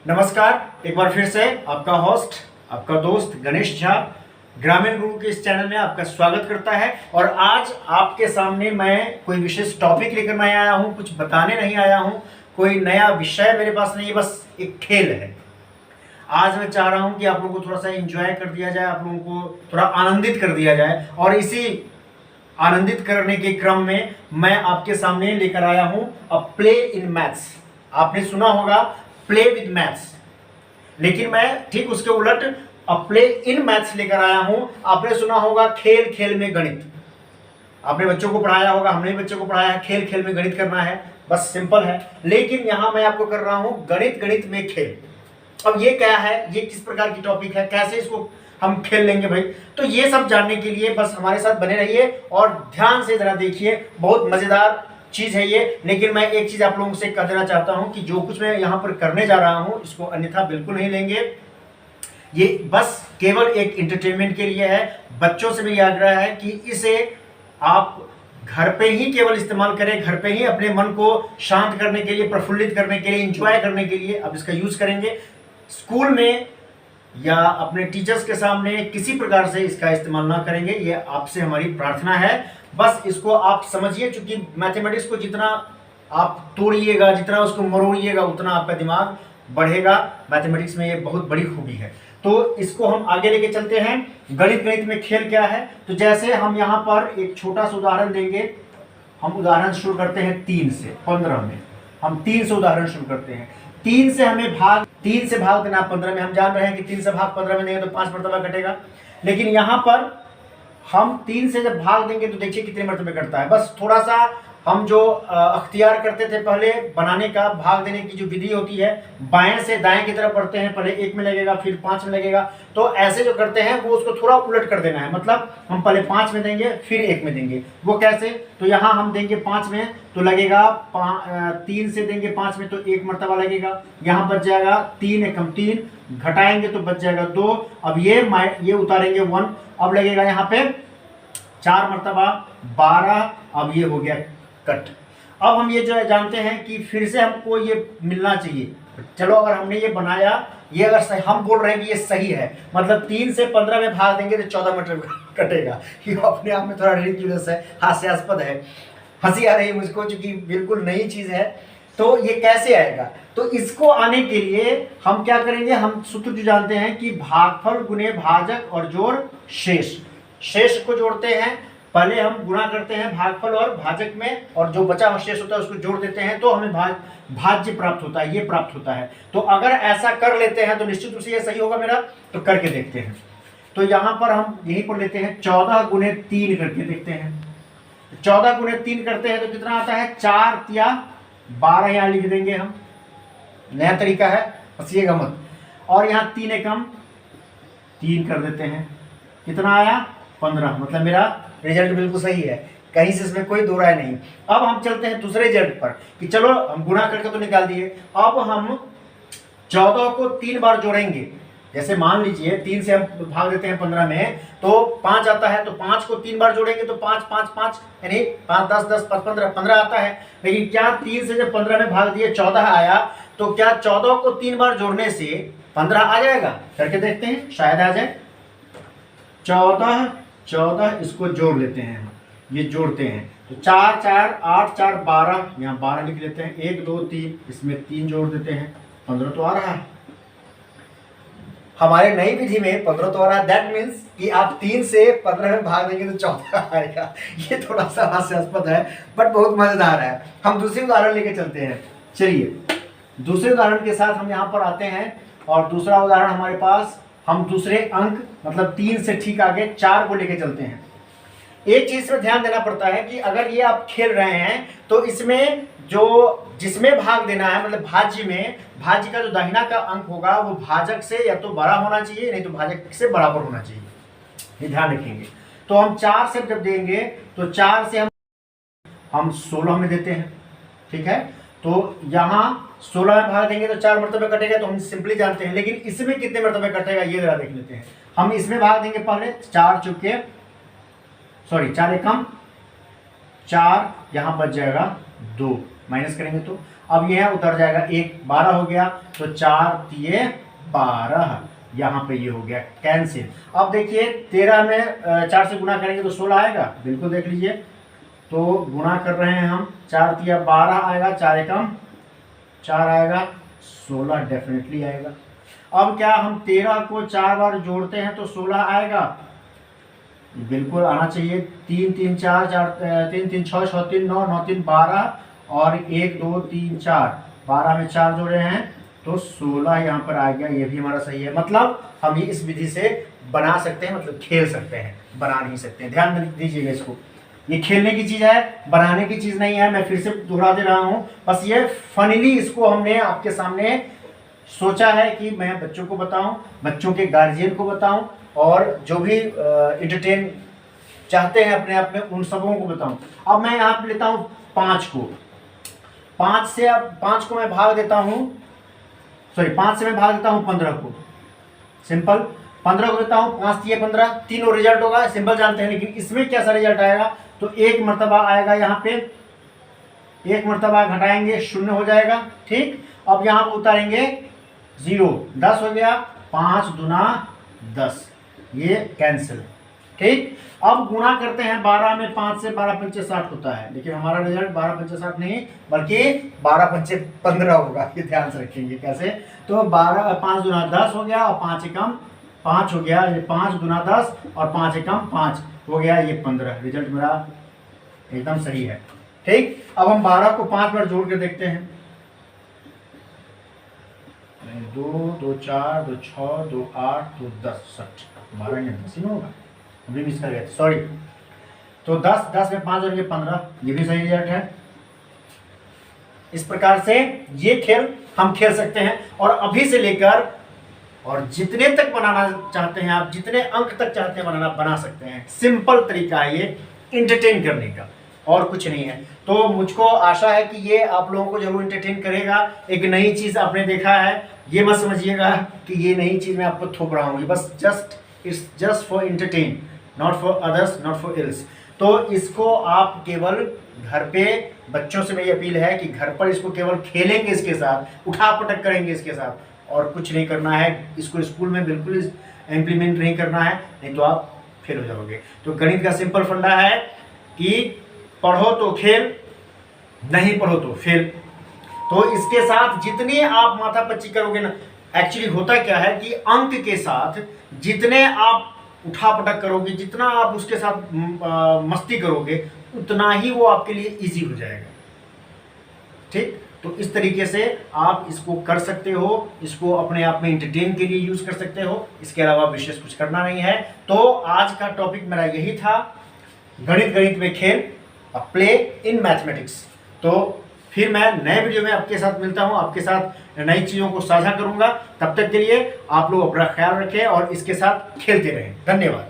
नमस्कार, एक बार फिर से आपका होस्ट, आपका दोस्त गणेश झा ग्रामीण गुरु के इस चैनल में आपका स्वागत करता है। और आज आपके सामने मैं कोई विशेष टॉपिक लेकर मैं आया हूँ, कुछ बताने नहीं आया हूँ, कोई नया विषय मेरे पास नहीं है, बस एक खेल है। आज मैं चाह रहा हूँ कि आप लोगों को थोड़ा सा एंजॉय कर दिया जाए, आप लोगों को थोड़ा आनंदित कर दिया जाए। और इसी आनंदित करने के क्रम में मैं आपके सामने लेकर आया हूँ अ प्ले इन मैथ्स। आपने सुना होगा प्ले विद मैथ्स, लेकिन मैं ठीक उसके उलट अ प्ले इन मैथ्स लेकर आया हूं। आपने सुना होगा खेल खेल में गणित, आपने बच्चों को पढ़ाया होगा, हमने बच्चों को पढ़ाया है, खेल खेल में गणित करना है, बस सिंपल है। लेकिन यहां मैं आपको कर रहा हूं गणित गणित में खेल। अब ये क्या है, ये किस प्रकार की टॉपिक है, कैसे इसको हम खेल लेंगे भाई, तो ये सब जानने के लिए बस हमारे साथ बने रहिए और ध्यान से जरा देखिए। बहुत मजेदार चीज है ये। लेकिन मैं एक चीज आप लोगों से कह देना चाहता हूं कि जो कुछ मैं यहां पर करने जा रहा हूं इसको अन्यथा बिल्कुल नहीं लेंगे। ये बस केवल एक एंटरटेनमेंट के लिए है। बच्चों से भी आग्रह है कि इसे आप घर पे ही केवल इस्तेमाल करें, घर पे ही अपने मन को शांत करने के लिए, प्रफुल्लित करने के लिए, एंजॉय करने के लिए अब इसका यूज करेंगे। स्कूल में या अपने टीचर्स के सामने किसी प्रकार से इसका इस्तेमाल ना करेंगे, ये आपसे हमारी प्रार्थना है। बस इसको आप समझिए, क्योंकि मैथमेटिक्स को जितना आप तोड़िएगा, जितना उसको मरोड़िएगा, उतना आपका दिमाग बढ़ेगा। मैथमेटिक्स में ये बहुत बड़ी खूबी है। तो इसको हम आगे लेके चलते हैं। गणित गणित में खेल क्या है, तो जैसे हम यहाँ पर एक छोटा सा उदाहरण देंगे। हम उदाहरण शुरू करते हैं 3 से 15 में। हम 3 से उदाहरण शुरू करते हैं। 3 से भाग देना 15 में। हम जान रहे हैं कि 3 से भाग 15 में देंगे तो 5 मरतबा कटेगा। लेकिन यहाँ पर हम 3 से जब भाग देंगे तो देखिए कितने मरतबे कटता है। बस थोड़ा सा हम जो अख्तियार करते थे पहले बनाने का, भाग देने की जो विधि होती है, बाएं से दाएं की तरफ बढ़ते हैं, पहले 1 में लगेगा फिर 5 में लगेगा। तो ऐसे जो करते हैं वो उसको थोड़ा उलट कर देना है। मतलब हम पहले 5 में देंगे फिर 1 में देंगे। वो कैसे, तो यहाँ हम देंगे 5 में तो लगेगा 3 से देंगे 5 में तो 1 मरतबा लगेगा। यहाँ बच जाएगा 3 एकम 3, घटाएंगे तो बच जाएगा 2। अब ये उतारेंगे 1, अब लगेगा यहाँ पे 4 मरतबा 12। अब ये हो गया कट। अब हम ये जो जानते हैं कि फिर से हमको ये मिलना चाहिए। चलो अगर हमने ये बनाया, ये अगर सही, हम बोल रहे हैं कि ये सही है, मतलब 3 से 15 में भाग देंगे तो 14 मीटर कटेगा। ये अपने आप में थोड़ा रिडिक्यूलस है, हास्यास्पद है, हंसी आ रही है मुझको, क्योंकि बिल्कुल नई चीज है। तो ये कैसे आएगा, तो इसको आने के लिए हम क्या करेंगे, हम सूत्र जो जानते हैं कि भागफल गुणे भाजक और जोड़ शेष। शेष को जोड़ते हैं, पहले हम गुणा करते हैं भागफल और भाजक में, और जो बचा हुआ शेष होता है उसको जोड़ देते हैं तो हमें भाज्य प्राप्त होता है, ये प्राप्त होता है। तो अगर ऐसा कर लेते हैं तो निश्चित रूप से ये सही होगा मेरा। तो करके देखते हैं। तो यहाँ पर हम यहीं पर लेते हैं 14 गुणे 3 करके देखते हैं। 14 गुणे 3 करते हैं तो कितना आता है, 4 या 12 यहाँ लिख देंगे हम। नया तरीका है, हंसिएगा मत। और यहाँ 3 एकम 3 कर देते हैं, कितना आया 15। मतलब मेरा रिजल्ट बिल्कुल सही है, कहीं से इसमें कोई दो राय नहीं। अब हम चलते हैं दूसरे रिजल्ट पर कि चलो हम गुणा करके तो निकाल दिए, अब हम 14 को 3 बार जोड़ेंगे। जैसे मान लीजिए 3 से हम भाग देते हैं 15 में तो 5 आता है, तो 5 को 3 बार जोड़ेंगे तो 5 5 5 यानी 5 10 10 5 15 आता है। लेकिन क्या 3 से जब 15 में भाग दिए 14 आया, तो क्या 14 को 3 बार जोड़ने से 15 आ जाएगा? करके देखते हैं, शायद आ जाए। 14 इसको जोड़ लेते हैं हम, ये जोड़ते हैं तो 4 4 8 4 12, यहाँ 12 लिख लेते हैं। 1 2 3, इसमें 3 जोड़ देते हैं, 15 तो आ रहा है। हमारे नई विधि में 15 तो आ रहा है। दैट मीन्स कि आप 3 से 15 में भाग देंगे तो 14 आएगा। ये थोड़ा सा हास्यास्पद है बट बहुत मजेदार है। हम दूसरी उदाहरण लेके चलते हैं। चलिए दूसरे उदाहरण के साथ हम यहाँ पर आते हैं, और दूसरा उदाहरण हमारे पास, हम दूसरे अंक मतलब 3 से ठीक आगे 4 को लेके चलते हैं। एक चीज पर ध्यान देना पड़ता है कि अगर ये आप खेल रहे हैं तो इसमें जो जिसमें भाग देना है, मतलब भाज्य में, भाज्य का जो दाहिना का अंक होगा वो भाजक से या तो बड़ा होना चाहिए, नहीं तो भाजक से बराबर होना चाहिए, ये ध्यान रखेंगे। तो हम 4 से जब देंगे तो 4 से हम 16 में देते हैं, ठीक है। तो यहाँ 16 में भाग देंगे तो 4 मरतबे कटेगा, तो हम सिंपली जानते हैं। लेकिन इसमें कितने मरतबे कटेगा ये जरा देख लेते हैं। हम इसमें भाग देंगे पहले 4 एकम 4, यहाँ बच जाएगा 2 माइनस करेंगे तो अब यह उतर जाएगा, 1 12 हो गया, तो 4 तिये 12, यहाँ पे ये हो गया कैंसिल। अब देखिए 13 में 4 से गुना करेंगे तो 16 आएगा, बिल्कुल देख लीजिए। तो गुना कर रहे हैं हम, 4 तिया 12 आएगा, 4 एकम 4 आएगा, 16 डेफिनेटली आएगा। अब क्या हम 13 को 4 बार जोड़ते हैं तो 16 आएगा, बिल्कुल आना चाहिए। 3 3 4 4 3 3 6 6 3 9 9 3 12 और 1 2 3 4, 12 में 4 जोड़े हैं तो 16 यहाँ पर आ गया, ये भी हमारा सही है। मतलब हम ये इस विधि से बना सकते हैं, मतलब खेल सकते हैं, बना नहीं सकते हैं। ध्यान दीजिएगा इसको, ये खेलने की चीज़ है, बनाने की चीज़ नहीं है। मैं फिर से दोहरा दे रहा हूँ, बस ये फनीली इसको हमने आपके सामने सोचा है कि मैं बच्चों को बताऊं, बच्चों के गार्जियन को बताऊं, और जो भी एंटरटेन चाहते हैं अपने आप में उन सबों को बताऊं। अब मैं यहाँ पे लेता हूँ 5 को, 5 से अब 5 को मैं भाग देता हूँ, सॉरी 5 से मैं भाग देता हूँ 15 को, सिंपल। 15 को देता हूँ, 5 तिये 15, तीनों रिजल्ट होगा, सिंपल जानते हैं। लेकिन इसमें कैसा रिजल्ट आएगा, तो 1 मरतबा आएगा, यहाँ पे 1 मरतबा घटाएंगे 0 हो जाएगा, ठीक। अब यहाँ पर उतारेंगे 0, 10 हो गया, 5 दूना 10, ये कैंसिल, ठीक। अब गुणा करते हैं 12 में, 5 से 12 पंचे 60 होता है, लेकिन हमारा रिजल्ट 12 पंचे 60 नहीं बल्कि 12 पंचे 15 होगा, ये ध्यान से रखेंगे कैसे। तो 12 5 दूना 10 हो गया, और 5 एकम 5 हो गया, ये 5 दूना 10 और 5 एकम 5 हो गया, ये 15। रिजल्ट मेरा एकदम सही है, ठीक। अब हम 12 को 5 बार जोड़ कर देखते हैं, 2 2 4 2 6 2 8 2 10 60, 12 या 10 ही होगा, अभी मिस कर गए, सॉरी। तो 10 10 में 5 जोड़ेंगे 15, ये भी सही रिजल्ट है। इस प्रकार से ये खेल हम खेल सकते हैं, और अभी से लेकर और जितने तक बनाना चाहते हैं आप, जितने अंक तक चाहते हैं बनाना, बना सकते हैं। सिंपल तरीका है ये एंटरटेन करने का, और कुछ नहीं है। तो मुझको आशा है कि ये आप लोगों को जरूर एंटरटेन करेगा। एक नई चीज़ आपने देखा है, ये मत समझिएगा कि ये नई चीज़ मैं आपको थोप रहा हूँ, बस it's just for entertain, not for others, not for else. तो इसको आप केवल घर पे, बच्चों से मेरी अपील है कि घर पर इसको केवल खेलेंगे, इसके साथ उठा पटक करेंगे इसके साथ, और कुछ नहीं करना है। इसको स्कूल में बिल्कुल इम्प्लीमेंट नहीं करना है, नहीं तो आप फेल हो जाओगे। तो गणित का सिंपल फंडा है कि पढ़ो तो खेल, नहीं पढ़ो तो फेल। तो इसके साथ जितने आप माथापच्ची करोगे ना, एक्चुअली होता क्या है कि अंक के साथ जितने आप उठापटक करोगे, जितना आप उसके साथ मस्ती करोगे, उतना ही वो आपके लिए इजी हो जाएगा, ठीक। तो इस तरीके से आप इसको कर सकते हो, इसको अपने आप में एंटरटेन के लिए यूज कर सकते हो, इसके अलावा विशेष कुछ करना नहीं है। तो आज का टॉपिक मेरा यही था, गणित में खेल, प्ले इन मैथमेटिक्स। तो फिर मैं नए वीडियो में आपके साथ मिलता हूं, आपके साथ नई चीज़ों को साझा करूंगा। तब तक के लिए आप लोग अपना ख्याल रखें और इसके साथ खेलते रहें। धन्यवाद।